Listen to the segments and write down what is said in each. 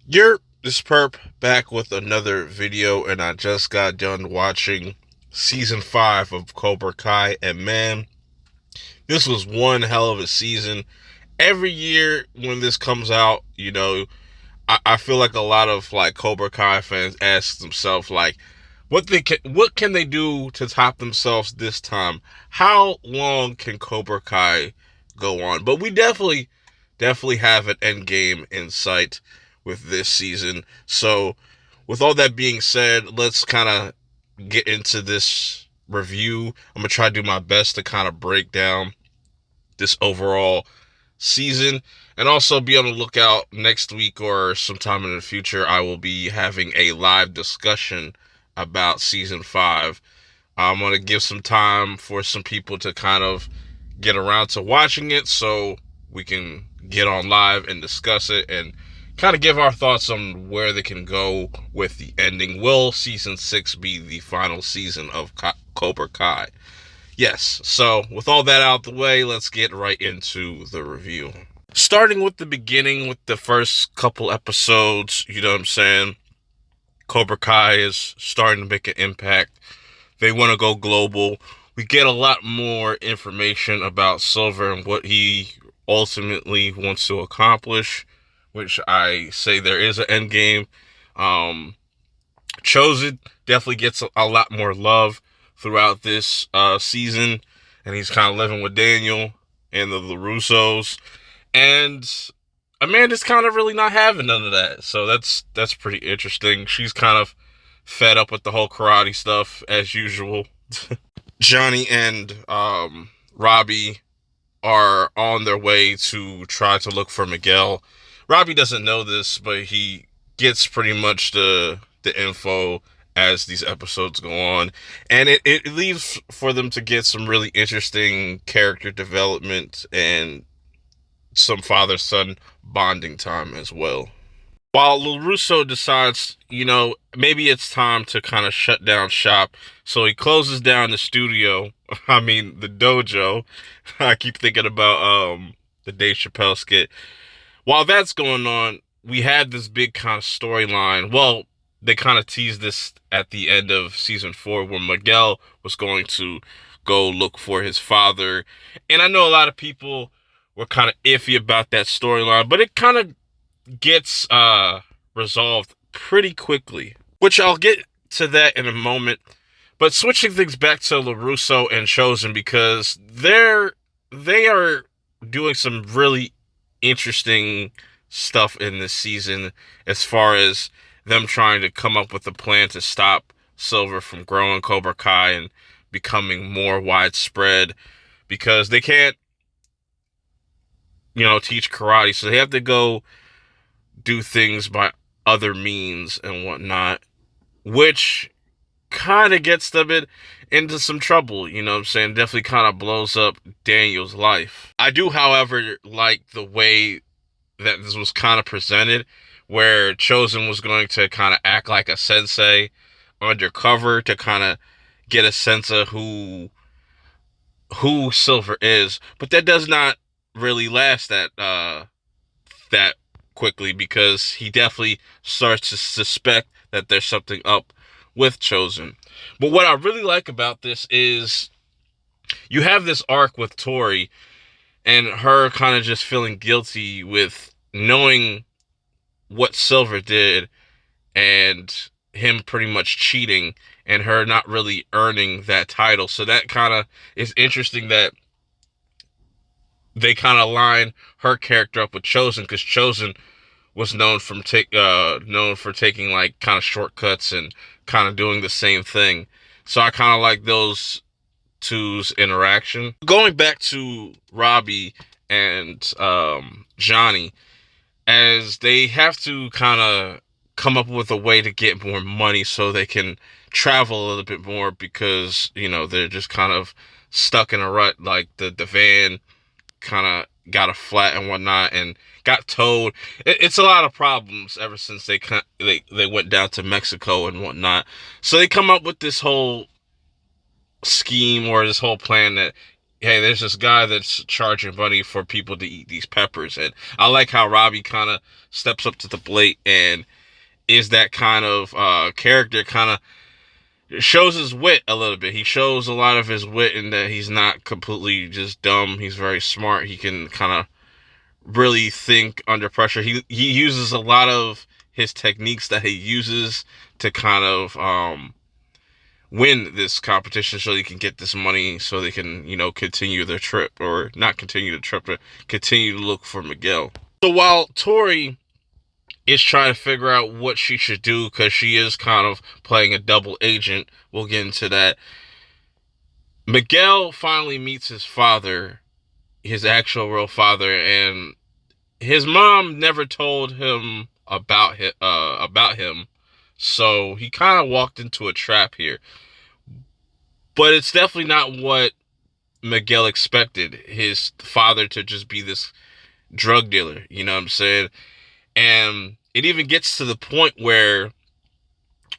You're this perp back with another video, and I just got done watching season 5 of Cobra Kai, and man, this was one hell of a season. Every year when this comes out, I feel like a lot of like Cobra Kai fans ask themselves like, what can they do to top themselves this time? How long can Cobra Kai go on? But we definitely have an end game in sight with this season. So, with all that being said, let's kind of get into this review. I'm gonna try to do my best to kind of break down this overall season, and also be on the lookout next week or sometime in the future. I will be having a live discussion about season 5. I'm going to give some time for some people to kind of get around to watching it so we can get on live and discuss it and kind of give our thoughts on where they can go with the ending. Will season 6 be the final season of Cobra Kai? Yes, so with all that out the way, let's get right into the review. Starting with the beginning, with the first couple episodes, you know what I'm saying? Cobra Kai is starting to make an impact. They want to go global. We get a lot more information about Silver and what he ultimately wants to accomplish, which I say there is an end game. Chosen definitely gets a lot more love throughout this season, and he's kind of living with Daniel and the LaRussos, and Amanda's kind of really not having none of that, so that's pretty interesting. She's kind of fed up with the whole karate stuff as usual. Johnny and Robbie are on their way to try to look for Miguel. Robbie doesn't know this, but he gets pretty much the info as these episodes go on, and it leaves for them to get some really interesting character development and some father-son bonding time as well. While LaRusso decides, maybe it's time to kind of shut down shop, so he closes down the studio, the dojo. I keep thinking about the Dave Chappelle skit. While that's going on, we had this big kind of storyline. Well, they kind of teased this at the end of season 4 when Miguel was going to go look for his father. And I know a lot of people were kind of iffy about that storyline, but it kind of gets resolved pretty quickly, which I'll get to that in a moment. But switching things back to LaRusso and Chosen, because they are doing some really interesting stuff in this season as far as them trying to come up with a plan to stop Silver from growing Cobra Kai and becoming more widespread, because they can't, teach karate, so they have to go do things by other means and whatnot, which kind of gets them into some trouble, you know what I'm saying? Definitely kind of blows up Daniel's life. I do, however, like the way that this was kind of presented, where Chosen was going to kind of act like a sensei undercover to kind of get a sense of who Silver is, but that does not really last that quickly, because he definitely starts to suspect that there's something up with Chosen. But what I really like about this is you have this arc with Tori and her kind of just feeling guilty with knowing what Silver did and him pretty much cheating and her not really earning that title. So that kind of is interesting that they kind of line her character up with Chosen, because Chosen was known for taking like kind of shortcuts and kind of doing the same thing. So I kind of like those two's interaction. Going back to Robbie and Johnny, as they have to kind of come up with a way to get more money so they can travel a little bit more, because they're just kind of stuck in a rut. Like the van kind of got a flat and whatnot and got towed. It's a lot of problems ever since they went down to Mexico and whatnot. So they come up with this whole scheme or this whole plan that hey, there's this guy that's charging money for people to eat these peppers. And I like how Robbie kind of steps up to the plate and is that kind of character, kind of shows his wit a little bit. He shows a lot of his wit in that he's not completely just dumb. He's very smart. He can kind of really think under pressure. He uses a lot of his techniques that he uses to kind of win this competition so they can get this money so they can, continue their trip, or not continue the trip, but continue to look for Miguel. So while Tori is trying to figure out what she should do, because she is kind of playing a double agent, we'll get into that, Miguel finally meets his father, his actual real father, and his mom never told him about him, so he kind of walked into a trap here. But it's definitely not what Miguel expected, his father to just be this drug dealer, you know what I'm saying? And it even gets to the point where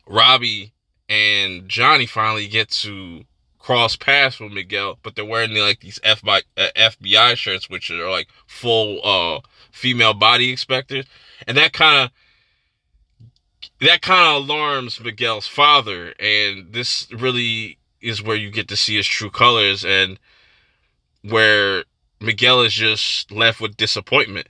Robbie and Johnny finally get to cross paths with Miguel, but they're wearing these FBI shirts, which are like full female body inspectors, and that kind of alarms Miguel's father, and this really is where you get to see his true colors, and where Miguel is just left with disappointment.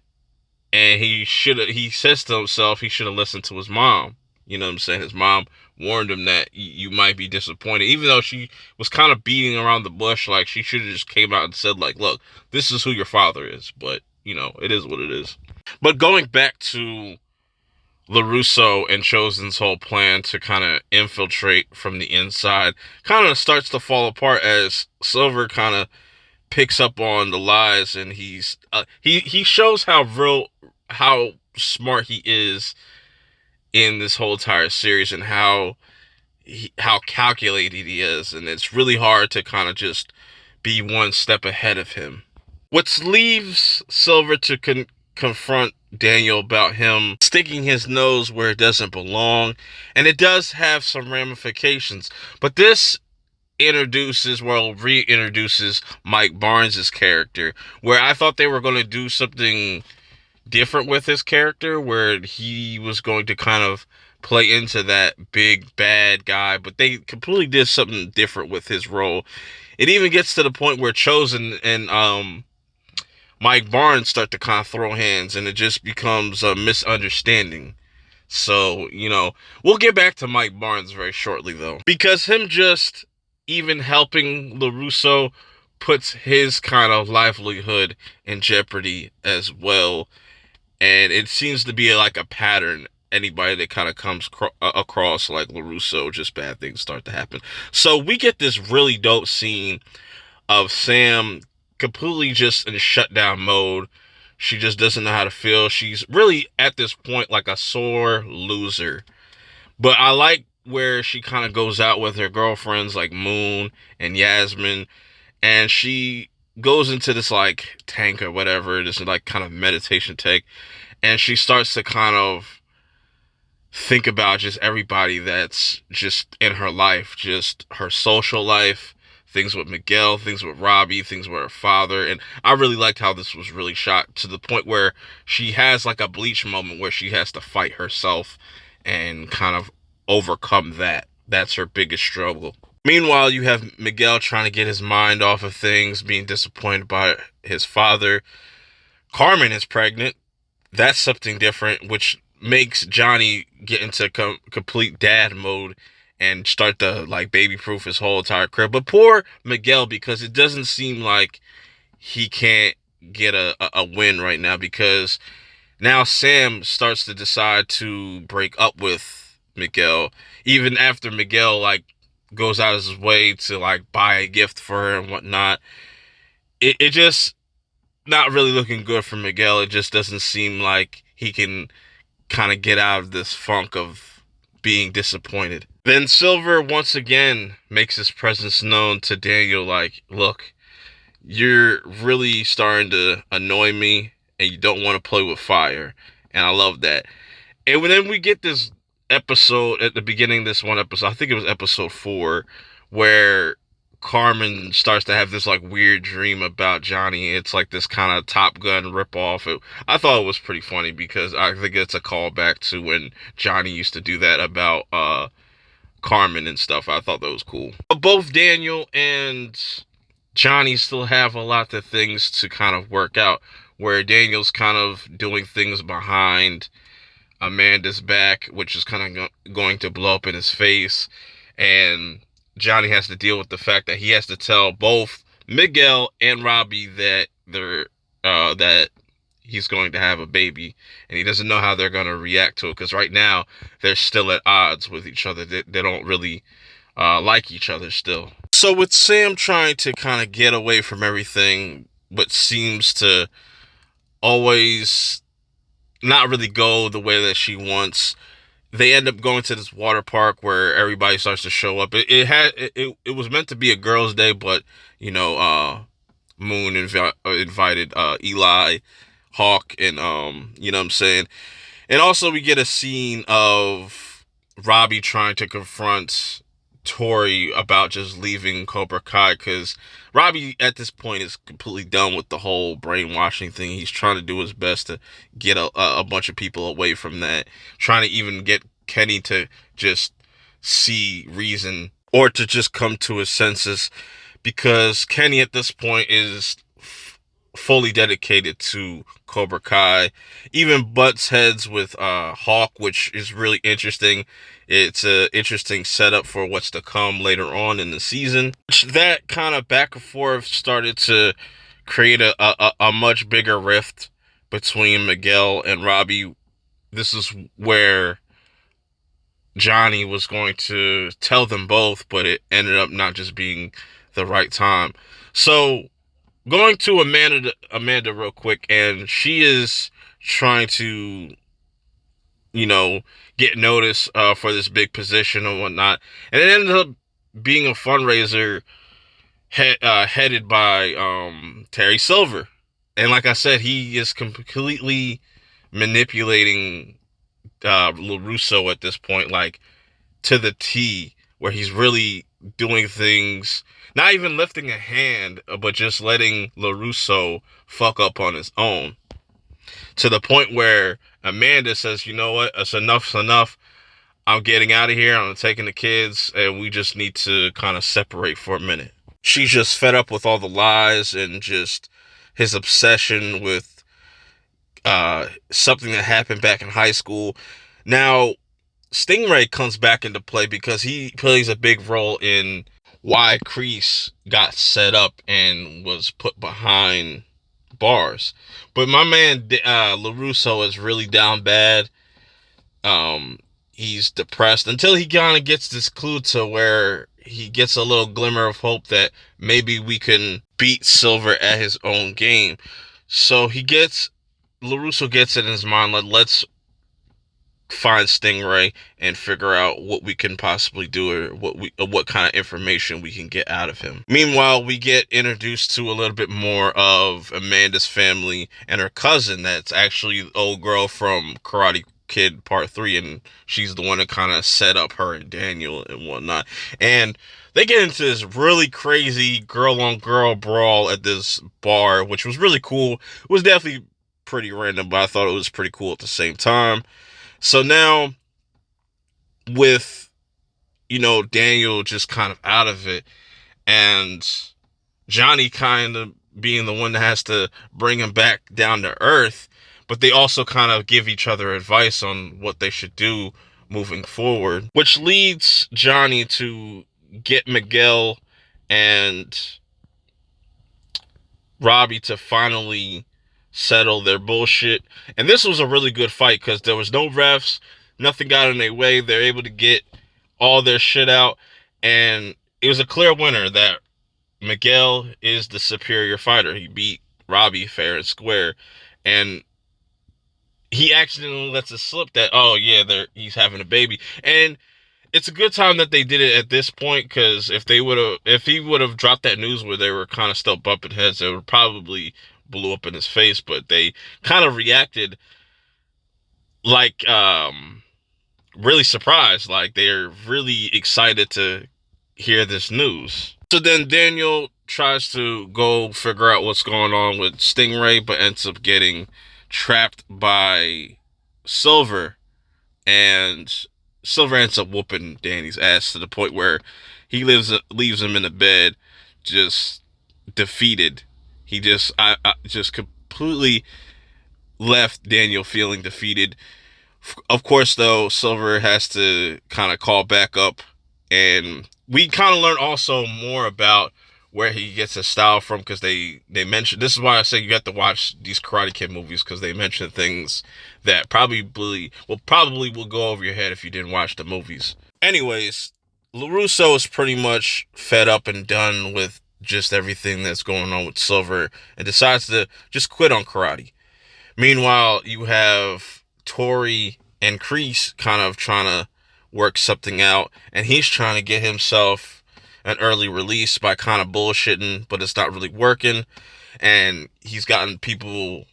And he says to himself he should have listened to his mom. You know what I'm saying? His mom warned him that you might be disappointed, even though she was kind of beating around the bush. Like, she should have just came out and said, like, look, this is who your father is. But, it is what it is. But going back to LaRusso and Chosen's whole plan to kind of infiltrate from the inside kind of starts to fall apart as Silver kind of picks up on the lies, and he shows how smart he is in this whole entire series, and how calculated he is, and it's really hard to kind of just be one step ahead of him. What leaves Silver to confront Daniel about him sticking his nose where it doesn't belong, and it does have some ramifications, but this reintroduces Mike Barnes' character, where I thought they were going to do something different with his character, where he was going to kind of play into that big bad guy, but they completely did something different with his role. It even gets to the point where Chosen and Mike Barnes start to kind of throw hands, and it just becomes a misunderstanding. So, we'll get back to Mike Barnes very shortly, though, because him just even helping LaRusso puts his kind of livelihood in jeopardy as well. And it seems to be like a pattern. Anybody that kind of comes across like LaRusso, just bad things start to happen. So we get this really dope scene of Sam completely just in shutdown mode. She just doesn't know how to feel. She's really at this point like a sore loser. But I like where she kind of goes out with her girlfriends like Moon and Yasmin, and she goes into this like tank or whatever, this like kind of meditation tank, and she starts to kind of think about just everybody that's just in her life, just her social life, things with Miguel, things with Robbie, things with her father. And I really liked how this was really shot, to the point where she has like a Bleach moment where she has to fight herself and kind of overcome that. That's her biggest struggle. Meanwhile, you have Miguel trying to get his mind off of things, being disappointed by his father. Carmen is pregnant. That's something different, which makes Johnny get into complete dad mode and start to like baby-proof his whole entire crib. But poor Miguel, because it doesn't seem like he can't get a win right now, because now Sam starts to decide to break up with Miguel, even after Miguel like goes out of his way to like buy a gift for her and whatnot. It just not really looking good for Miguel. It just doesn't seem like he can kind of get out of this funk of being disappointed. Then Silver once again makes his presence known to Daniel, like, look, you're really starting to annoy me, and you don't want to play with fire. And I love that. And then we get this episode at the beginning of this one episode, I think it was episode 4, where Carmen starts to have this like weird dream about Johnny. It's like this kind of Top Gun ripoff. I thought it was pretty funny because I think it's a callback to when Johnny used to do that about Carmen and stuff. I thought that was cool. But both Daniel and Johnny still have a lot of things to kind of work out, where Daniel's kind of doing things behind Amanda's back, which is kind of going to blow up in his face, and Johnny has to deal with the fact that he has to tell both Miguel and Robbie that that he's going to have a baby, and he doesn't know how they're going to react to it, because right now they're still at odds with each other. They don't really like each other still. So with Sam trying to kind of get away from everything, but seems to always not really go the way that she wants, they end up going to this water park where everybody starts to show up. It was meant to be a girls' day, but Moon invited Eli, Hawk, and you know what I'm saying. And also we get a scene of Robbie trying to confront Tori about just leaving Cobra Kai, because Robbie at this point is completely done with the whole brainwashing thing. He's trying to do his best to get a bunch of people away from that, trying to even get Kenny to just see reason or to just come to his senses, because Kenny at this point is fully dedicated to Cobra Kai, even butts heads with Hawk, which is really interesting. It's an interesting setup for what's to come later on in the season. That kind of back and forth started to create a much bigger rift between Miguel and Robbie. This is where Johnny was going to tell them both, but it ended up not just being the right time. So going to Amanda real quick, and she is trying to, get notice for this big position and whatnot. And it ended up being a fundraiser headed by Terry Silver. And like I said, he is completely manipulating LaRusso at this point, like to the T, where he's really doing things, not even lifting a hand, but just letting LaRusso fuck up on his own. To the point where Amanda says, you know what, it's enough. I'm getting out of here. I'm taking the kids, and we just need to kind of separate for a minute. She's just fed up with all the lies and just his obsession with something that happened back in high school. Now, Stingray comes back into play because he plays a big role in why Kreese got set up and was put behind bars. But my man LaRusso is really down bad. He's depressed until he kind of gets this clue to where he gets a little glimmer of hope that maybe we can beat Silver at his own game. So LaRusso gets it in his mind, like, let's find Stingray and figure out what we can possibly do, or what kind of information we can get out of him. Meanwhile, we get introduced to a little bit more of Amanda's family and her cousin that's actually the old girl from Karate Kid Part 3, and she's the one that kind of set up her and Daniel and whatnot. And they get into this really crazy girl-on-girl brawl at this bar, which was really cool. It was definitely pretty random, but I thought it was pretty cool at the same time. So now, with, Daniel just kind of out of it, and Johnny kind of being the one that has to bring him back down to earth, but they also kind of give each other advice on what they should do moving forward, which leads Johnny to get Miguel and Robbie to finally settle their bullshit. And this was a really good fight because there was no refs, nothing got in their way. They're able to get all their shit out, and it was a clear winner that Miguel is the superior fighter. He beat Robbie fair and square, and he accidentally lets it slip that, oh yeah, he's having a baby. And it's a good time that they did it at this point, because if he would have dropped that news where they were kind of still bumping heads, it would probably blew up in his face. But they kind of reacted like really surprised, like they're really excited to hear this news. So then Daniel tries to go figure out what's going on with Stingray, but ends up getting trapped by Silver, and Silver ends up whooping Danny's ass to the point where he leaves him in the bed, just defeated. He just completely left Daniel feeling defeated. Of course, though, Silver has to kind of call back up, and we kind of learn also more about where he gets his style from, because they mention, this is why I say you have to watch these Karate Kid movies, because they mention things that probably will go over your head if you didn't watch the movies. Anyways, LaRusso is pretty much fed up and done with just everything that's going on with Silver, and decides to just quit on karate. Meanwhile, you have Tori and Kreese kind of trying to work something out, and he's trying to get himself an early release by kind of bullshitting, but it's not really working, and he's gotten people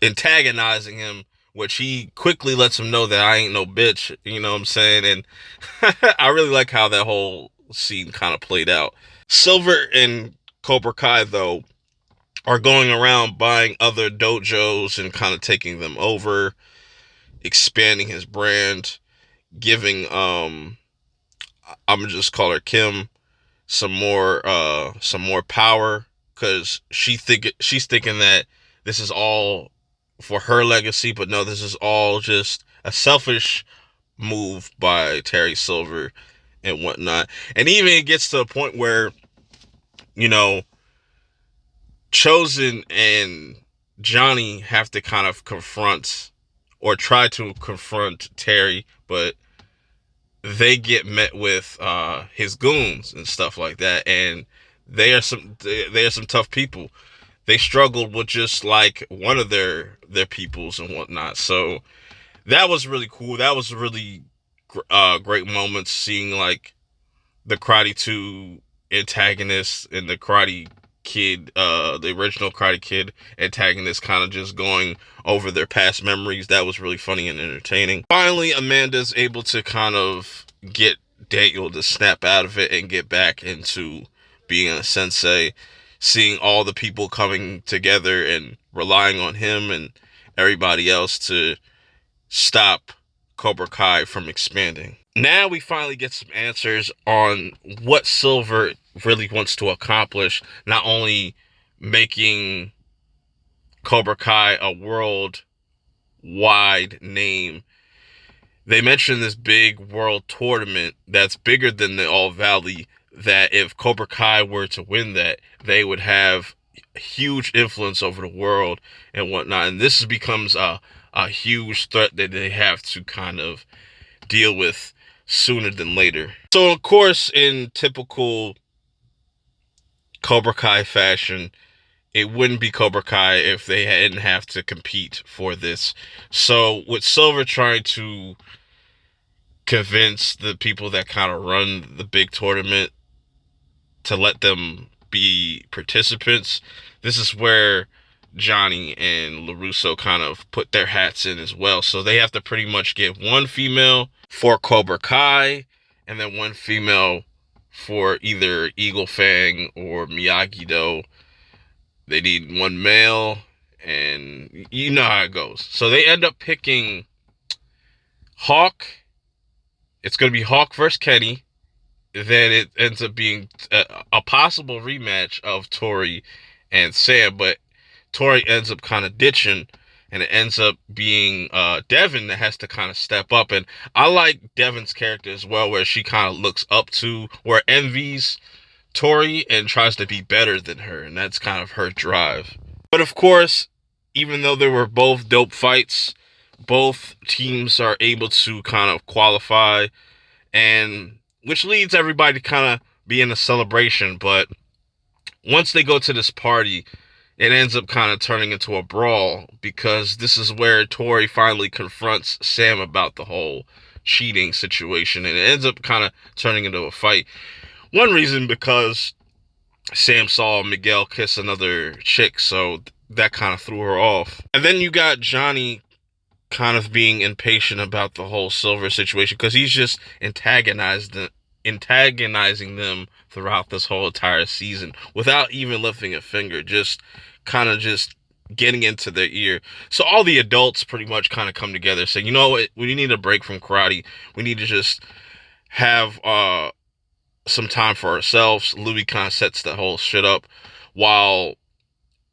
antagonizing him, which he quickly lets him know that I ain't no bitch, you know what I'm saying? And I really like how that whole scene kind of played out. Silver and Cobra Kai, though, are going around buying other dojos and kind of taking them over, expanding his brand, giving I'm gonna just call her Kim some more power, because she's thinking that this is all for her legacy, but no, this is all just a selfish move by Terry Silver and whatnot. And even it gets to a point where, you know, Chosen and Johnny have to kind of confront, or try to confront, Terry, but they get met with his goons and stuff like that, and they are some tough people. They struggled with just like one of their peoples and whatnot. So that was really cool. That was really great moments, seeing like the Karate 2 antagonist and the Karate Kid, the original Karate Kid antagonist, kind of just going over their past memories. That was really funny and entertaining. Finally, Amanda's able to kind of get Daniel to snap out of it and get back into being a sensei, seeing all the people coming together and relying on him and everybody else to stop Cobra Kai from expanding. Now we finally get some answers on what Silver really wants to accomplish, not only making Cobra Kai a world-wide name. They mentioned this big world tournament that's bigger than the All Valley, that if Cobra Kai were to win that, they would have huge influence over the world and whatnot. And this becomes a huge threat that they have to kind of deal with sooner than later. So, of course, in typical Cobra Kai fashion, it wouldn't be Cobra Kai if they didn't have to compete for this. So, with Silver trying to convince the people that kind of run the big tournament to let them be participants, this is where Johnny and LaRusso kind of put their hats in as well. So they have to pretty much get one female for Cobra Kai, and then one female for either Eagle Fang or Miyagi-Do. They need one male, and you know how it goes. So they end up picking Hawk. It's going to be Hawk versus Kenny. Then it ends up being a possible rematch of Tori and Sam, but Tori ends up kind of ditching, and it ends up being Devin that has to kind of step up. And I like Devin's character as well, where she kind of looks up to, or envies Tori and tries to be better than her, and that's kind of her drive. But of course, even though they were both dope fights, both teams are able to kind of qualify, and which leads everybody to kind of be in a celebration. But once they go to this party, it ends up kind of turning into a brawl, because this is where Tori finally confronts Sam about the whole cheating situation, and it ends up kind of turning into a fight. One reason, because Sam saw Miguel kiss another chick, so that kind of threw her off. And then you got Johnny kind of being impatient about the whole Silver situation, because he's just antagonized antagonizing them throughout this whole entire season without even lifting a finger, just kind of just getting into their ear. So all the adults pretty much kind of come together saying, you know what, we need a break from karate. We need to just have some time for ourselves. Louis kind of sets the whole shit up while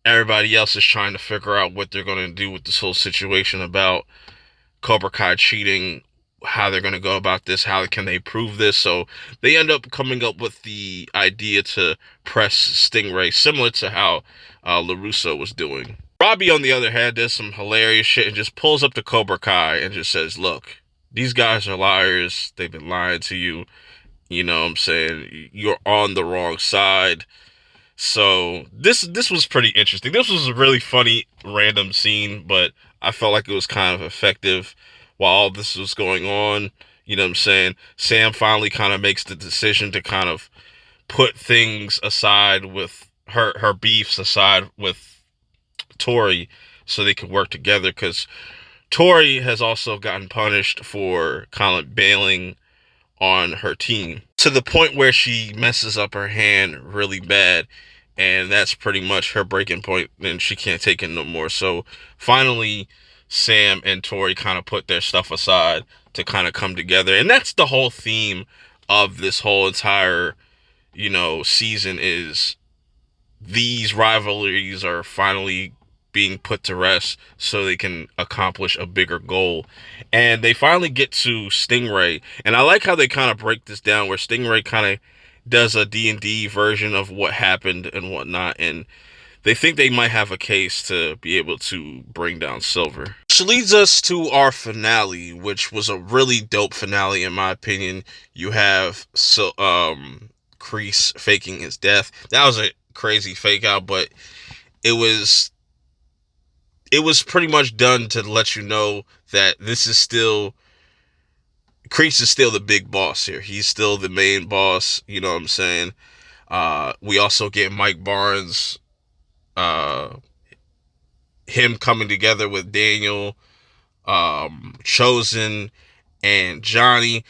everybody else is trying to figure out what they're going to do with this whole situation about Cobra Kai cheating, how they're going to go about this, how can they prove this. So they end up coming up with the idea to press Stingray, similar to how LaRusso was doing. Robbie, on the other hand, does some hilarious shit and just pulls up to Cobra Kai and just says, look, these guys are liars. They've been lying to you. You know what I'm saying? You're on the wrong side. So this was pretty interesting. This was a really funny random scene, but I felt like it was kind of effective while all this was going on. You know what I'm saying? Sam finally kind of makes the decision to kind of put things aside with her beefs aside with Tori so they can work together, because Tori has also gotten punished for kind of bailing on her team to the point where she messes up her hand really bad, and that's pretty much her breaking point, and she can't take it no more. So finally Sam and Tori kind of put their stuff aside to kind of come together, and that's the whole theme of this whole entire, you know, season, is these rivalries are finally being put to rest so they can accomplish a bigger goal. And they finally get to Stingray, and I like how they kind of break this down, where Stingray kind of does a D&D version of what happened and whatnot, and they think they might have a case to be able to bring down Silver. Which leads us to our finale, which was a really dope finale in my opinion. You have Kreese faking his death. That was a crazy fake out, but it was pretty much done to let you know that this is still, Kreese is still the big boss here. He's still the main boss, you know what I'm saying? We also get Mike Barnes, him coming together with Daniel, Chosen, and Johnny.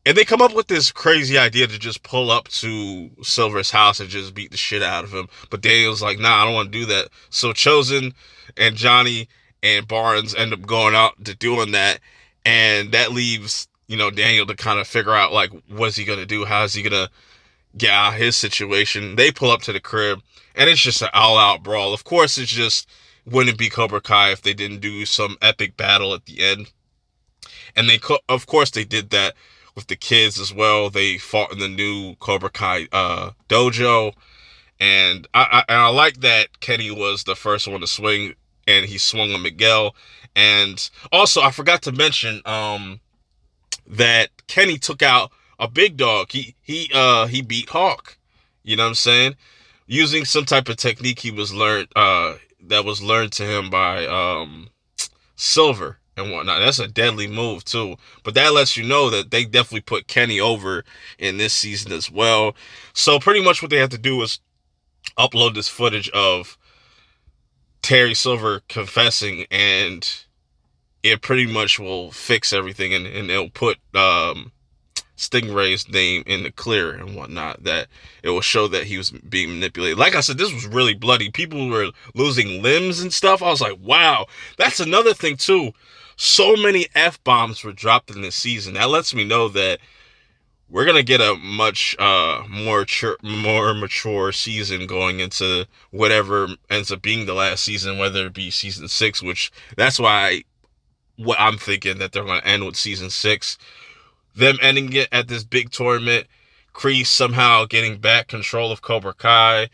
And they come up with this crazy idea to just pull up to Silver's house and just beat the shit out of him. But Daniel's like, nah, I don't want to do that. So Chosen and Johnny and Barnes end up going out to doing that. And that leaves, you know, Daniel to kind of figure out, like, what's he going to do? How is he going to get out of his situation? They pull up to the crib, and it's just an all-out brawl. Of course, it's just, wouldn't be Cobra Kai if they didn't do some epic battle at the end. And they, of course, they did that with the kids as well. They fought in the new Cobra Kai dojo, and I like that Kenny was the first one to swing, and he swung on Miguel. And also, I forgot to mention that Kenny took out a big dog. He beat Hawk. You know what I'm saying? Using some type of technique he was learned that was learned to him by Silver and whatnot. That's a deadly move too. But that lets you know that they definitely put Kenny over in this season as well. So pretty much what they have to do is upload this footage of Terry Silver confessing, and it pretty much will fix everything, and it'll put Stingray's name in the clear and whatnot. That it will show that he was being manipulated. Like I said, this was really bloody. People were losing limbs and stuff. I was like, wow. That's another thing too. So many F-bombs were dropped in this season. That lets me know that we're going to get a much more mature season going into whatever ends up being the last season, whether it be season 6, which that's why what I'm thinking that they're going to end with season 6. Them ending it at this big tournament, Kreese somehow getting back control of Cobra Kai.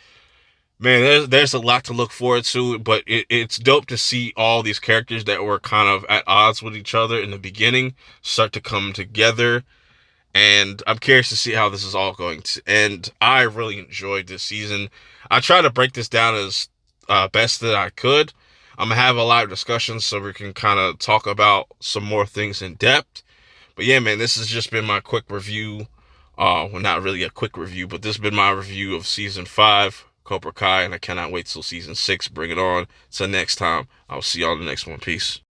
Man, there's a lot to look forward to, but it's dope to see all these characters that were kind of at odds with each other in the beginning start to come together. And I'm curious to see how this is all going to end. I really enjoyed this season. I tried to break this down as best that I could. I'm going to have a lot of discussions so we can kind of talk about some more things in depth. But yeah, man, this has just been my quick review. Well, not really a quick review, but this has been my review of Season 5, Cobra Kai, and I cannot wait till Season 6. Bring it on. Till next time, I'll see y'all in the next one. Peace.